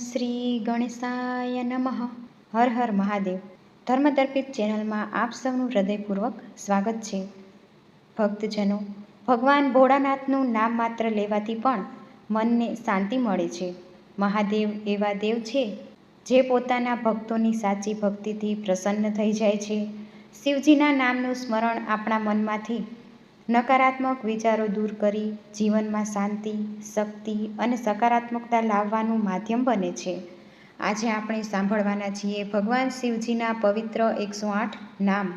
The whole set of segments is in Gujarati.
શ્રી ગણેશાય નમઃ. હર હર મહાદેવ. ધર્મદર્પિત ચેનલમાં આપ સૌનું હૃદયપૂર્વક સ્વાગત છે. ભક્તજનો, ભગવાન ભોળાનાથનું નામ માત્ર લેવાથી પણ મનને શાંતિ મળે છે. મહાદેવ એવા દેવ છે જે પોતાના ભક્તોની સાચી ભક્તિથી પ્રસન્ન થઈ જાય છે. શિવજીના નામનું સ્મરણ આપણા મનમાંથી નકારાત્મક વિચારો દૂર કરી જીવનમાં શાંતિ, શક્તિ અને સકારાત્મકતા લાવવાનું માધ્યમ બને છે. આજે આપણે સાંભળવાના છીએ ભગવાન શિવજીના પવિત્ર 108 નામ.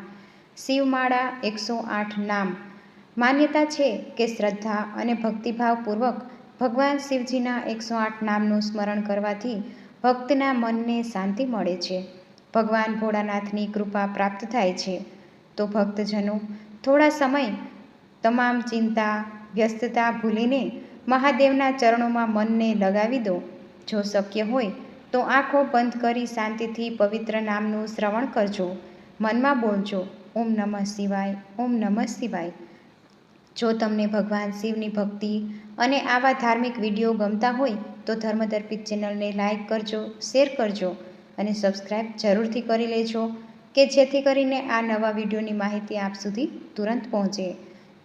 શિવમાળા 108 નામ. માન્યતા છે કે શ્રદ્ધા અને ભક્તિભાવપૂર્વક ભગવાન શિવજીના 108 નામનું સ્મરણ કરવાથી ભક્તના મનને શાંતિ મળે છે, ભગવાન ભોળાનાથની કૃપા પ્રાપ્ત થાય છે. તો ભક્તજનો, થોડા સમય તમામ ચિંતા, વ્યસ્તતા ભૂલીને મહાદેવના ચરણોમાં મનને લગાવી દો. જો શક્ય હોય તો આંખો બંધ કરી શાંતિથી પવિત્ર નામનું શ્રવણ કરજો. મનમાં બોલજો, ઓમ નમઃ શિવાય, ઓમ નમઃ શિવાય. જો તમને ભગવાન શિવની ભક્તિ અને આવા ધાર્મિક વિડીયો ગમતા હોય તો ધર્મદર્પિત ચેનલને લાઈક કરજો, શેર કરજો અને સબસ્ક્રાઈબ જરૂરથી કરી લેજો કે જેથી કરીને આ નવા વિડીયોની માહિતી આપ સુધી તુરંત પહોંચે.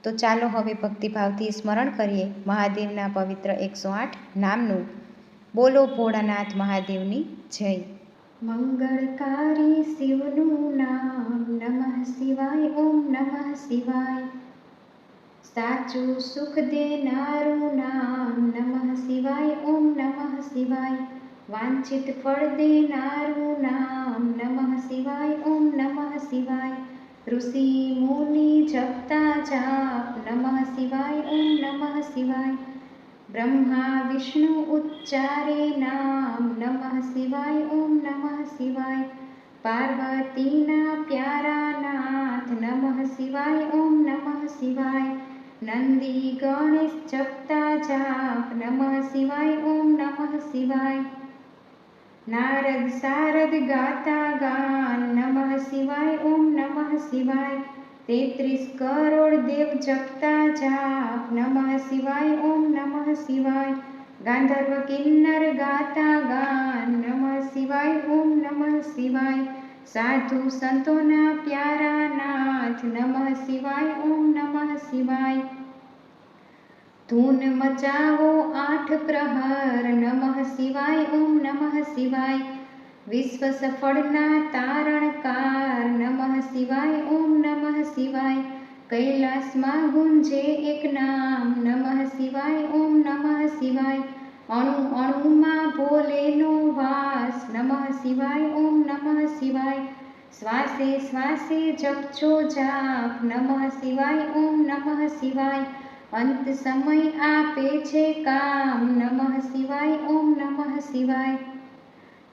તો ચાલો હવે ભક્તિભાવથી સ્મરણ કરીએ મહાદેવના પવિત્ર 108 નામનું. બોલો ભોળાનાથ મહાદેવની જય. મંગળકારી શિવનું નામ નમઃ શિવાય, ઓમ નમઃ શિવાય. સાચું સુખ દેનારું નામ નમઃ શિવાય, ઓમ નમઃ શિવાય. વાંછિત ફળ દેનારું નામ નમઃ શિવાય, ઓમ નમઃ શિવાય. ઋષિ મુનિ જપતા જાપ નમઃ શિવાય, ઓમ નમઃ શિવાય. બ્રહ્મા વિષ્ણુ ઉચ્ચારે નામ નમઃ શિવાય, ઓમ નમઃ શિવાય. પાર્વતીના પ્યારા નાથ નમઃ શિવાય, ઓમ નમઃ શિવાય. નંદી ગણેશ જપતા જાપ નમઃ શિવાય, ઓમ નમઃ શિવાય. નારદ સારદ ગાતા ગાન નમઃ શિવાય, ઓમ નમઃ શિવાય. 33 કરોડ દેવ જપતા જાપ નમઃ શિવાય, ઓમ નમઃ શિવાય. ગાંધર્વ કિન્નર ગાતા ગાન નમઃ શિવાય, ઓમ નમઃ શિવાય. સાધુ સંતોના પ્યારા નાથ નમઃ શિવાય, ઓમ નમઃ શિવાય. ધૂન મચાવો 8 પ્રહર નમઃ શિવાય, ઓમ નમઃ શિવાય. વિશ્વ સફળના તારણકાર નમઃ શિવાય, ઓમ નમઃ શિવાય. કૈલાસમાં ગુંજે એક નામ નમઃ શિવાય, ઓમ નમઃ શિવાય. અણુ અણુમાં ભોલેનો વાસ નમઃ શિવાય, ઓમ નમઃ શિવાય. શ્વાસે શ્વાસે જપજો જાપ નમઃ શિવાય, ઓમ નમઃ શિવાય. અંત સમય આપે છે કામ નમઃ શિવાય, ઓમ નમઃ શિવાય.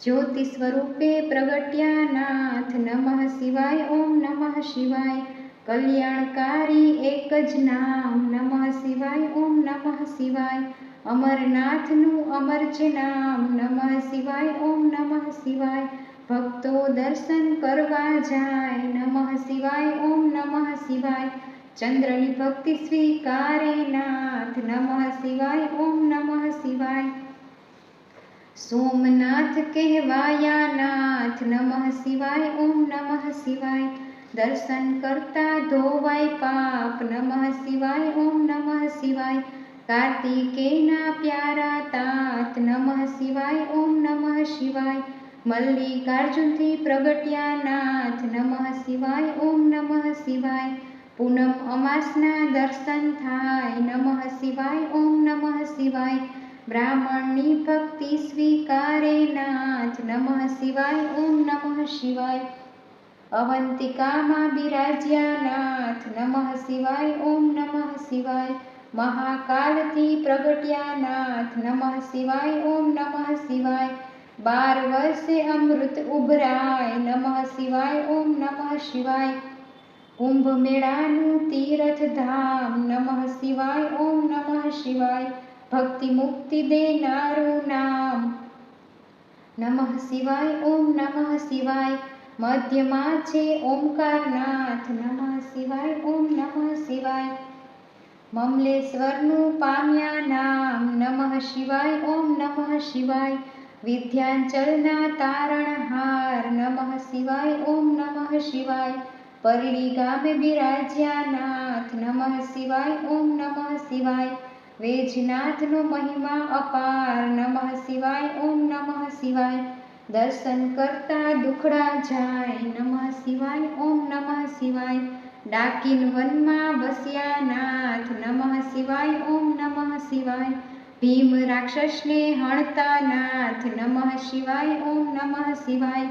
જ્યોતિ સ્વરૂપે પ્રગટ્યા નાથ નમઃ શિવાય, ઓમ નમઃ શિવાય. કલ્યાણકારી એક જ નામ નમઃ શિવાય, ઓમ નમઃ શિવાય. અમરનાથનું અમર છે નામ નમઃ શિવાય, ઓમ નમઃ શિવાય. ભક્તો દર્શન કરવા જાય નમઃ શિવાય, ઓમ નમઃ શિવાય. ચંદ્રની ભક્તિ સ્વીકારે નાથ નમઃ શિવાય, ઓમ નમઃ શિવાય. સોમનાથ કહેવાયા નાથ નમઃ શિવાય, ઓમ નમઃ શિવાય. દર્શન કરતા ધોવાય પાપ નમઃ શિવાય, ઓમ નમઃ શિવાય. કાર્તિકેયના પ્યારા તાત નમઃ શિવાય, ઓમ નમઃ શિવાય. મલ્લિકાર્જુનથી પ્રગટ્યા નાથ નમઃ શિવાય, ઓમ નમઃ શિવાય. પૂનમ અમાસના દર્શન થાય નમઃ શિવાય, ઓમ નમઃ શિવાય. બ્રાહ્મણની ભક્તિ સ્વીકારે નાથ નમઃ શિવાય, ઓમ નમઃ શિવાય. અવંતિકામાં બિરાજ્યા નાથ નમઃ શિવાય, ઓમ નમઃ શિવાય. મહાકાલથી પ્રગટ્યા નાથ નમઃ શિવાય, ઓમ નમઃ શિવાય. 12 વર્ષે અમૃત ઉભરાય નમઃ શિવાય, ઓમ નમઃ શિવાય. કુંભ મેળાનું તીર્થ ધામ નમઃ શિવાય, ઓમ નમઃ શિવાય. ભક્તિ મુક્તિ દેનારું નામ નમઃ શિવાય, ઓમ નમઃ શિવાય. મધ્યમાં છે ઓમકારનાથ નમઃ શિવાય, ઓમ નમઃ શિવાય. મમલેશ્વરનું પામ્યા નામ નમઃ શિવાય, ઓમ નમઃ શિવાય. વિદ્યાંચલના તારણહાર નમઃ શિવાય ઓમ નમઃ શિવાય. પરડી ગામે બિરાજ્યા નાથ નમઃ શિવાય ઓમ નમઃ શિવાય. વેજનાથનો મહિમા અપાર નમઃ શિવાય ઓમ નમઃ શિવાય. દર્શન કરતા દુખડા જાય નમઃ શિવાય ઓમ નમઃ શિવાય. ડાકીન વનમાં વસ્યા નાથ નમઃ શિવાય ઓમ નમઃ શિવાય. ભીમ રાક્ષસને હણતા નાથ નમઃ શિવાય ઓમ નમઃ શિવાય.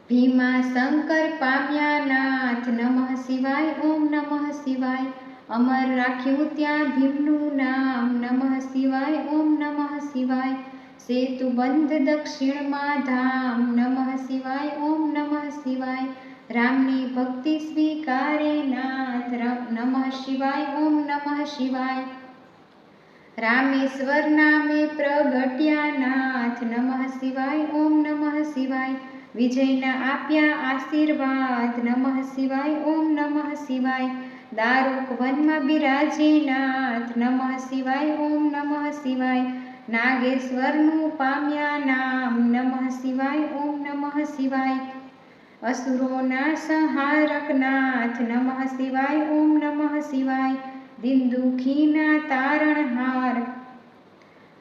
ભીમા શંકર પામ્યા નાથ નમઃ શિવાય ઓમ નમઃ શિવાય. અમર રાખ્યું ત્યાં ભીમનું નામ નમઃ શિવાય ઓમ નમઃ શિવાય. સેતુ બંધ દક્ષિણમાં ધામ નમઃ શિવાય ઓમ નમઃ શિવાય. રામની ભક્તિ સ્વીકારે નાથ નમઃ શિવાય ઓમ નમઃ શિવાય. રામેશ્વર નામે પ્રગટ્યા નાથ નમઃ શિવાય ઓમ નમઃ શિવાય. વિજયના આપ્યા આશીર્વાદ નમઃ શિવાય ઓમ નમઃ શિવાય. દારૂક વનમાં બિરાજે નાથ નમઃ શિવાય ઓમ નમઃ શિવાય. નાગેશ્વરનું પામ્યા નામ નમઃ શિવાય ઓમ નમઃ શિવાય. અસુરોના સંહારક નાથ નમઃ શિવાય ઓમ નમઃ શિવાય. દિન દુખીના તારણહાર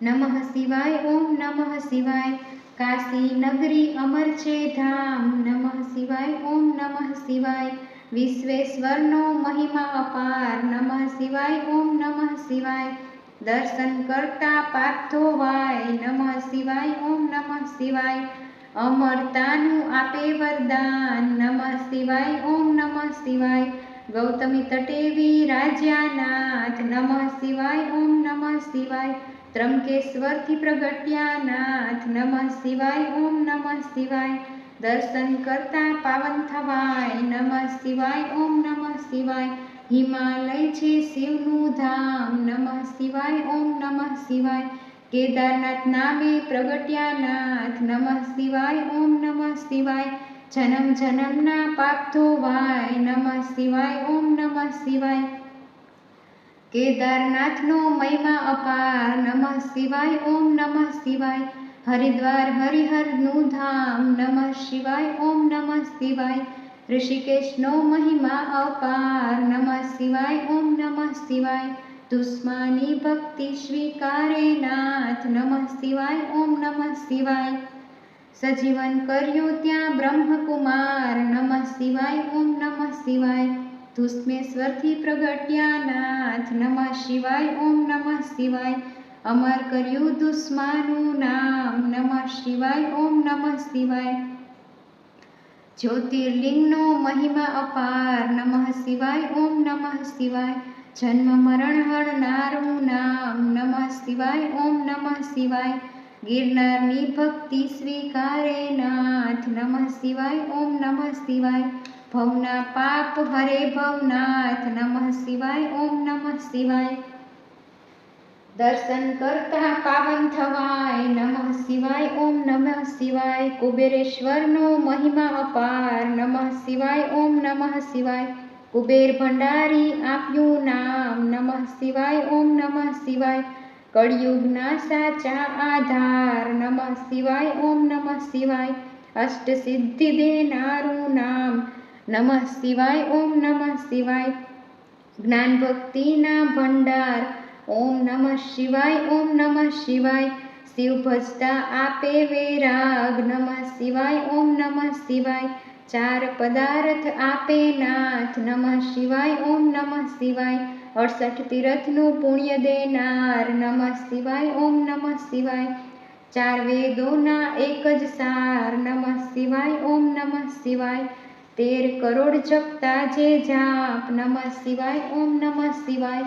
નમઃ શિવાય ઓમ નમઃ શિવાય. કાશી નગરી અમર છે ધામ નમઃ શિવાય ઓમ નમઃ શિવાય. વિશ્વેશ્વરનો મહિમા અપાર નમઃ શિવાય ઓમ નમઃ શિવાય. દર્શન કરતા પાપ ધોવાય નમઃ શિવાય ઓમ નમઃ શિવાય. અમરતાનું આપે વરદાન નમઃ શિવાય ઓમ નમઃ શિવાય. ગૌતમી તટે વિરાજ્યા નાથ નમઃ શિવાય ઓમ નમઃ શિવાય. ત્રંકેશ્વરથી પ્રગટ્યા નાથ નમઃ શિવાય ઓમ નમઃ શિવાય. દર્શન કરતા પાવન થવાય નમઃ શિવાય ઓમ નમઃ શિવાય. હિમાલય છે શિવનું ધામ નમઃ શિવાય ઓમ નમઃ શિવાય. કેદારનાથ નામે પ્રગટ્યા નાથ નમઃ શિવાય ઓમ નમઃ શિવાય. જન્મ જન્મના પાપ ધોવાય નમઃ શિવાય ઓમ નમઃ શિવાય. કેદારનાથનો મહિમા અપાર નમઃ શિવાય ઓમ નમઃ શિવાય. હરિદ્વાર હરિહરનું ધામ નમઃ શિવાય ઓમ નમઃ શિવાય. ઋષિકેશનો મહિમા અપાર નમઃ શિવાય ઓમ નમઃ શિવાય. દુશ્મની ભક્તિ સ્વીકારે નાથ નમઃ શિવાય ઓમ નમઃ શિવાય. સજીવન કર્યું ત્યાં બ્રહ્મકુમાર નમઃ શિવાય ઓમ નમઃ શિવાય. ધુષ્મેશ્વરથી પ્રગટ્યા નાથ નમઃ શિવાય ઓમ નમઃ શિવાય. અમર કર્યું દુશ્મનું નામ નમઃ શિવાય ઓમ નમઃ શિવાય. જ્યોતિર્લિંગનો મહિમા અપાર નમઃ શિવાય ઓમ નમઃ શિવાય. જન્મ મરણ હરનારું નામ નમઃ શિવાય ઓમ નમઃ શિવાય. ગિરનારની ભક્તિ સ્વીકારે નાથ નમઃ શિવાય ઓમ નમઃ શિવાય. ભવના પાપ હરે ભવનાથ નમઃ શિવાય ઓમ નમઃ શિવાય. દર્શન કરતા પાવન થવાય નમઃ શિવાય ઓમ નમઃ શિવાય. કુબેરેશ્વરનો મહિમા અપાર નમઃ શિવાય ઓમ નમઃ શિવાય. કુબેર ભંડારી આપ્યું નામ નમઃ શિવાય ઓમ નમઃ શિવાય. કળિયુગના સાચા આધાર નમઃ શિવાય ઓમ નમઃ શિવાય. અષ્ટસિદ્ધિ દેનારું નામ નમઃ શિવાય ઓમ નમઃ શિવાય. જ્ઞાન ભક્તિના ભંડાર ઓમ નમઃ શિવાય ઓમ નમઃ શિવાય. શિવ ભજતા આપે વૈરાગ નમઃ શિવાય ઓમ નમઃ શિવાય. ચાર પદાર્થ આપે નાથ નમઃ શિવાય ઓમ નમઃ શિવાય. 68 તીર્થનું પુણ્ય દેનાર નમઃ શિવાય ઓમ નમઃ શિવાય. ચાર વેદોના એક જ સાર નમઃ શિવાય ઓમ નમઃ શિવાય. 13 કરોડ જપતા જે જાપ નમઃ શિવાય ઓમ નમઃ શિવાય.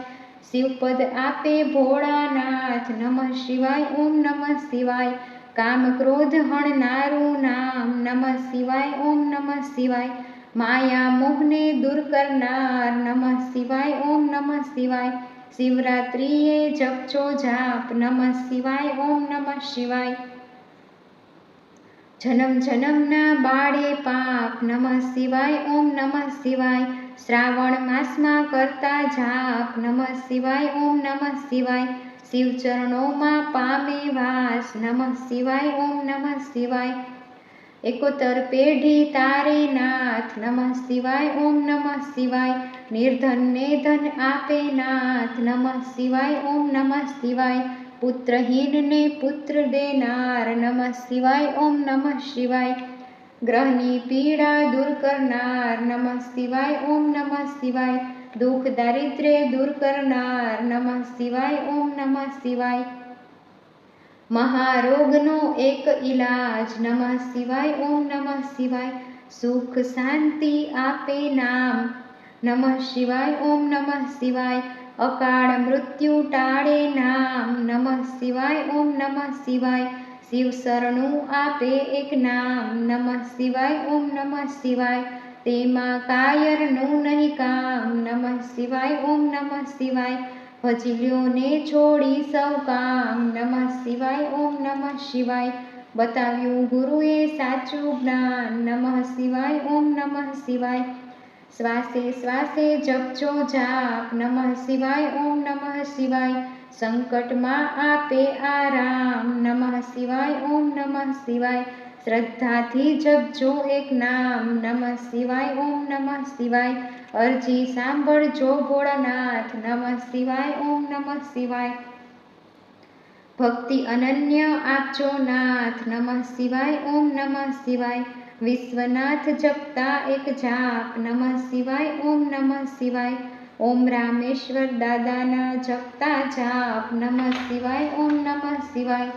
શિવપદ આપે ભોળાનાથ નમઃ શિવાય ઓમ નમઃ શિવાય. કામ ક્રોધ હણનારું નામ નમઃ શિવાય ઓમ નમઃ શિવાય. માયા મોહને દૂર કરનાર નમઃ શિવાય ઓમ નમઃ શિવાય. શિવરાત્રિએ જપજો જાપ નમઃ શિવાય ઓમ નમઃ શિવાય. જન્મ જન્મના બાળે પાપ નમઃ શિવાય ઓમ નમઃ શિવાય. શ્રાવણ માસમાં કરતા જાપ નમઃ શિવાય ઓમ નમઃ શિવાય. શિવ ચરણોમાં પામે વાસ નમઃ શિવાય ઓમ નમઃ શિવાય એકોતર પેઢી તારે નાથ નમઃ શિવાય ઓમ નમઃ શિવાય નિર્ધનને ધન આપે નાથ નમઃ શિવાય ઓમ નમઃ શિવાય પુત્રહીનને પુત્ર દેનાર નમઃ શિવાય ઓમ નમઃ શિવાય ગ્રહની પીડા દૂર કરનાર નમઃ શિવાય ઓમ નમઃ શિવાય દુઃખ દારિદ્ર્ય દૂર કરનાર નમઃ શિવાય ઓમ નમઃ શિવાય મહારોગનો એક ઈલાજ નમઃ શિવાય ઓમ નમઃ શિવાય સુખ શાંતિ આપે નામ નમઃ શિવાય ઓમ નમઃ શિવાય અકાળ મૃત્યુ ટાળે નામ નમઃ શિવાય ઓમ નમઃ શિવાય શિવ શરણું આપે એક નામ નમઃ શિવાય ઓમ નમઃ શિવાય તેમાં કાયરનું નહીં કામ નમઃ શિવાય ઓમ નમઃ શિવાય ભજલ્યોને છોડી સૌ કામ નમઃ શિવાય ઓમ નમઃ શિવાય બતાવ્યું ગુરુએ સાચું જ્ઞાન નમઃ શિવાય ઓમ નમઃ શિવાય શ્વાસે શ્વાસે જપજો જાપ નમઃ શિવાય ઓમ નમઃ શિવાય સંકટમાં આપે આરામ નમઃ શિવાય ઓમ નમઃ શિવાય શ્રદ્ધાથી જપજો એક નામ નમઃ શિવાય ઓમ નમઃ શિવાય અરજી સાંભળજો ભોળાનાથ નમઃ શિવાય ઓમ નમઃ શિવાય ભક્તિ અનન્ય આપજો નાથ નમઃ શિવાય ઓમ નમઃ શિવાય વિશ્વનાથ જપતા એક જાપ નમઃ શિવાય ઓમ નમઃ શિવાય ઓમ રામેશ્વર દાદાના જપતા જાપ નમઃ શિવાય ઓમ નમઃ શિવાય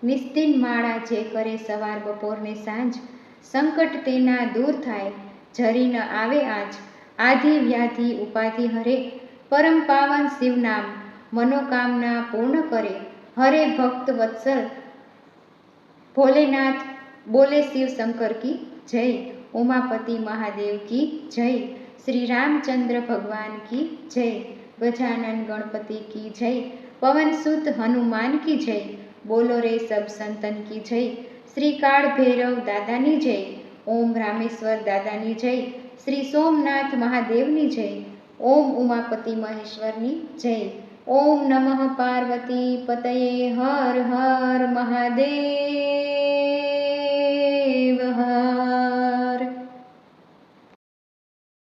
નિસ્તિન માળા જે કરે સવાર બપોર ને સાંજ સંકટ તેના દૂર થાય જરી ન આવે આજ આધિ વ્યાધિ ઉપાધિ હરે પરમ પાવન શિવનામ મનોકામના પૂર્ણ કરે હરે ભક્ત વત્સલ ભોલેનાથ બોલે શિવ શંકર કી જય ઉમાપતિ મહાદેવ કી જય શ્રી રામચંદ્ર ભગવાન की जय गजानन गणपति की जय पवन सुत हनुमान की जय बोलो रे सब संतन की जय श्री काल भैरव दादानी जय ओम रामेश्वर दादानी जय श्री सोमनाथ महादेवनी जय ओम उमापति महेश्वरनी जय ओम नमः पार्वती पतये हर हर महादेव।